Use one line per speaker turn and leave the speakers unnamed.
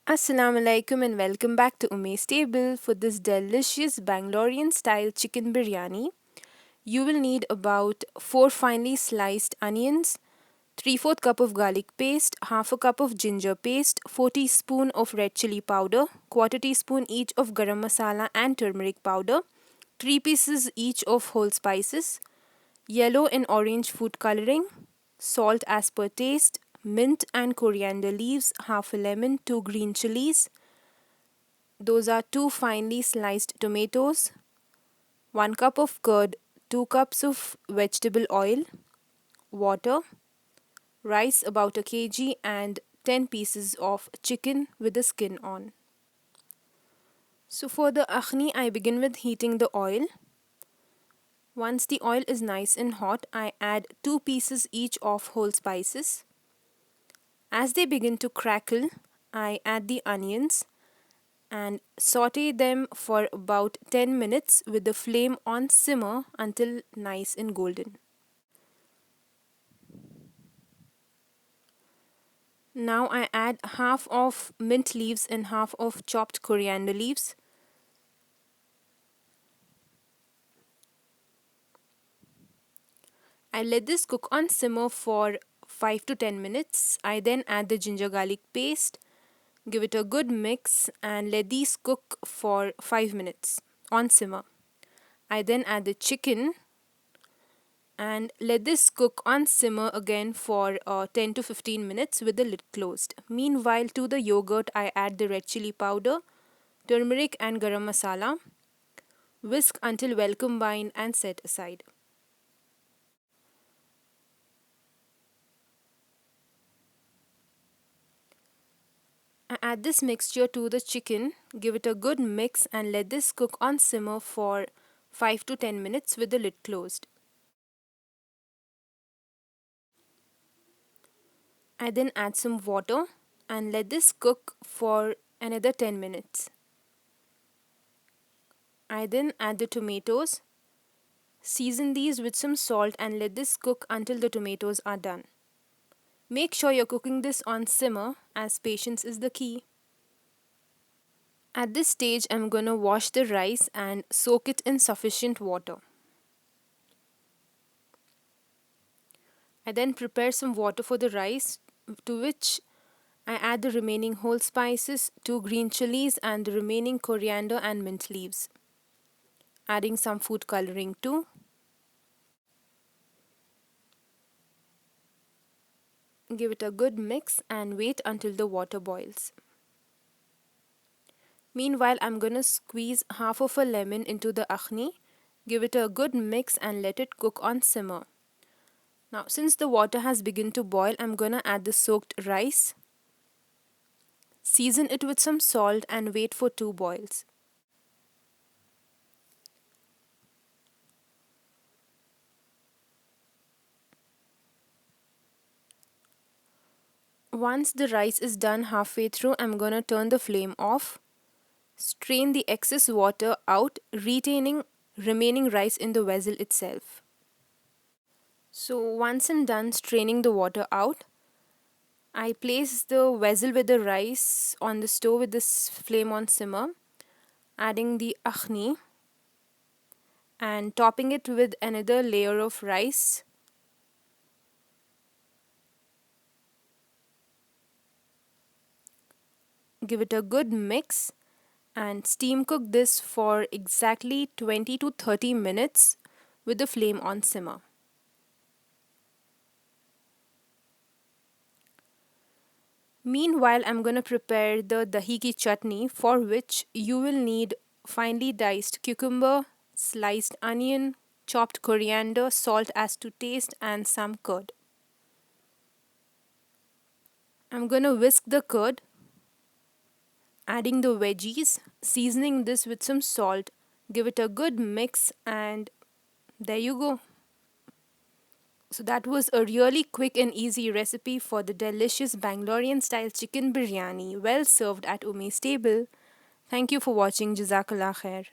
Assalamu alaikum and welcome back to Umay's Table for this delicious Bangalorean style chicken biryani. You will need about 4 finely sliced onions, 3/4 cup of garlic paste, half a cup of ginger paste, 4 teaspoon of red chili powder, quarter teaspoon each of garam masala and turmeric powder, 3 pieces each of whole spices, yellow and orange food coloring, salt as per taste, mint and coriander leaves, half a lemon, 2 green chilies. Those are 2 finely sliced tomatoes, 1 cup of curd, 2 cups of vegetable oil, water, rice about a kg, and 10 pieces of chicken with the skin on. So for the akhni, I begin with heating the oil. Once the oil is nice and hot, I add 2 pieces each of whole spices. As they begin to crackle, I add the onions and saute them for about 10 minutes with the flame on simmer until nice and golden. Now I add half of mint leaves and half of chopped coriander leaves. I let this cook on simmer for 5 to 10 minutes. I then add the ginger garlic paste, give it a good mix and let these cook for 5 minutes on simmer. I then add the chicken and let this cook on simmer again for 10 to 15 minutes with the lid closed. Meanwhile, to the yogurt, I add the red chili powder, turmeric, and garam masala. Whisk until well combined and set aside. I add this mixture to the chicken, give it a good mix, and let this cook on simmer for 5 to 10 minutes with the lid closed. I then add some water and let this cook for another 10 minutes. I then add the tomatoes, season these with some salt and let this cook until the tomatoes are done. Make sure you're cooking this on simmer as patience is the key. At this stage, I'm gonna wash the rice and soak it in sufficient water. I then prepare some water for the rice, to which I add the remaining whole spices, 2 green chilies, and the remaining coriander and mint leaves. Adding some food coloring too. Give it a good mix and wait until the water boils. Meanwhile, I'm gonna squeeze half of a lemon into the akhni. Give it a good mix and let it cook on simmer. Now, since the water has begun to boil, I'm gonna add the soaked rice. Season it with some salt and wait for 2 boils. Once the rice is done halfway through, I'm gonna turn the flame off. Strain the excess water out, retaining remaining rice in the vessel itself. So once I'm done straining the water out, I place the vessel with the rice on the stove with this flame on simmer, adding the akhni and topping it with another layer of rice. Give it a good mix and steam cook this for exactly 20 to 30 minutes with the flame on simmer. Meanwhile, I'm going to prepare the dahi ki chutney, for which you will need finely diced cucumber, sliced onion, chopped coriander, salt as to taste, and some curd. I'm going to whisk the curd, adding the veggies, seasoning this with some salt, give it a good mix, and there you go. So that was a really quick and easy recipe for the delicious Bangalorean style chicken biryani, well served at Umay's table. Thank you for watching. Jazakallah khair.